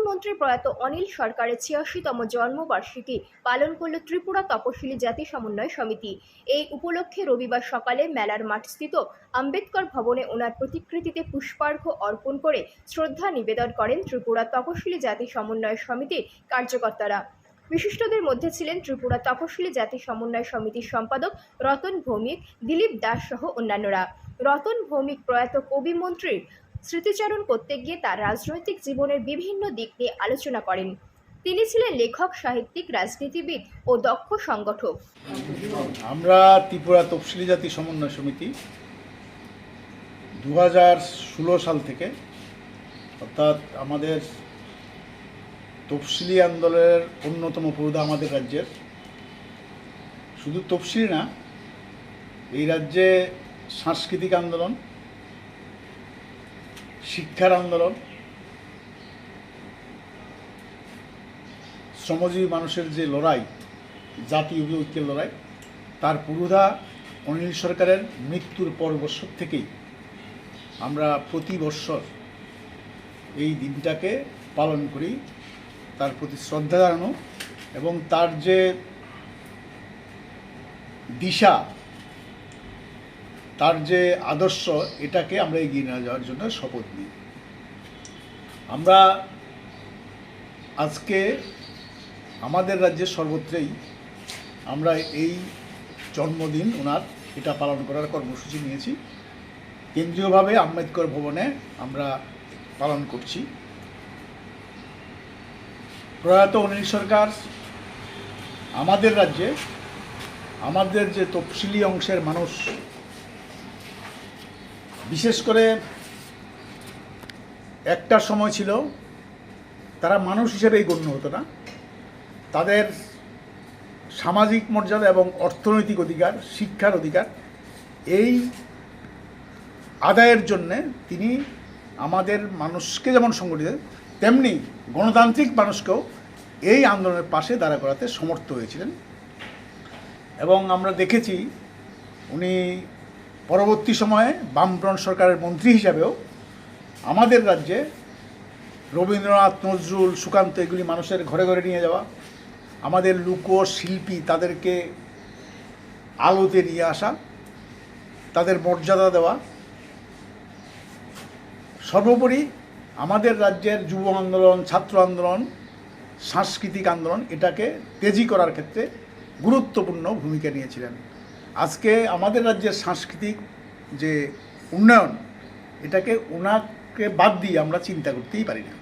মুখ্যমন্ত্রী প্রয়াত অনিল সরকারের ৮৬তম জন্মবার্ষিকী পালন করল ত্রিপুরা তপশিলি জাতি সমন্বয় সমিতি। এই উপলক্ষে রবিবার সকালে মেলার মাঠস্থিত আম্বেদকর ভবনে ওনার প্রতিকৃতিতে পুষ্পার্ঘ্য অর্পণ করে শ্রদ্ধা নিবেদন করেন ত্রিপুরা তপশিলি জাতি সমন্বয় সমিতির কার্যকর্তারা। বিশিষ্টদের মধ্যে ছিলেন ত্রিপুরা তপশিলি জাতি সমন্বয় সমিতির সম্পাদক রতন ভৌমিক, দিলীপ দাস সহ অন্যান্যরা। রতন ভৌমিক প্রয়াত কবি মন্ত্রীর স্মৃতিচারণ করতে গিয়ে তার রাজনৈতিক জীবনের বিভিন্ন দিক নিয়ে আলোচনা করেন। তিনি ছিলেন লেখক, সাহিত্যিক, রাজনীতিবিদ ও দক্ষ সংগঠক। আমরা ত্রিপুরা তফসিলি জাতি সমন্বয় সমিতি 2016 সাল থেকে, অর্থাৎ আমাদের তফসিলি আন্দোলনের অন্যতম পুরোধা আমাদের রাজ্যের, শুধু তফসিলি না, এই রাজ্যে সাংস্কৃতিক আন্দোলন, শিক্ষার আন্দোলন, শ্রমজীবী মানুষের যে লড়াই, জাতীয় ঐক্যের লড়াই, তার পুরোধা অনিল সরকারের মৃত্যুর পর বছর থেকেই আমরা প্রতি বৎসর এই দিনটাকে পালন করি, তার প্রতি শ্রদ্ধা জানানো এবং তার যে দিশা, তার যে আদর্শ, এটাকে আমরা এগিয়ে নিয়ে যাওয়ার জন্য শপথ নিই। আমরা আজকে আমাদের রাজ্যের সর্বত্রই আমরা এই জন্মদিন ওনার এটা পালন করার কর্মসূচি নিয়েছি। কেন্দ্রীয়ভাবে আম্বেদকর ভবনে আমরা পালন করছি। প্রয়াত অনিল সরকার আমাদের রাজ্যে, আমাদের যে তফসিলি অংশের মানুষ, বিশেষ করে একটা সময় ছিল তারা মানুষ হিসেবেই গণ্য হতো না, তাদের সামাজিক মর্যাদা এবং অর্থনৈতিক অধিকার, শিক্ষার অধিকার, এই আদায়ের জন্যে তিনি আমাদের মানুষকে যেমন সংগঠিত, তেমনি গণতান্ত্রিক মানুষকেও এই আন্দোলনের পাশে দাঁড়া করাতে সমর্থ হয়েছিলেন। এবং আমরা দেখেছি উনি পরবর্তী সময়ে বামফ্রন্ট সরকারের মন্ত্রী হিসাবেও আমাদের রাজ্যে রবীন্দ্রনাথ, নজরুল, সুকান্ত, এগুলি মানুষের ঘরে ঘরে নিয়ে যাওয়া, আমাদের লোকশিল্পী তাদেরকে আলোতে নিয়ে আসা, তাদের মর্যাদা দেওয়া, সর্বোপরি আমাদের রাজ্যের যুব আন্দোলন, ছাত্র আন্দোলন, সাংস্কৃতিক আন্দোলন, এটাকে তেজি করার ক্ষেত্রে গুরুত্বপূর্ণ ভূমিকা নিয়েছিলেন। আজকে আমাদের রাজ্যের সাংস্কৃতিক যে উন্নয়ন, এটাকে ওনাকে বাদ দিয়ে আমরা চিন্তা করতেই পারি না।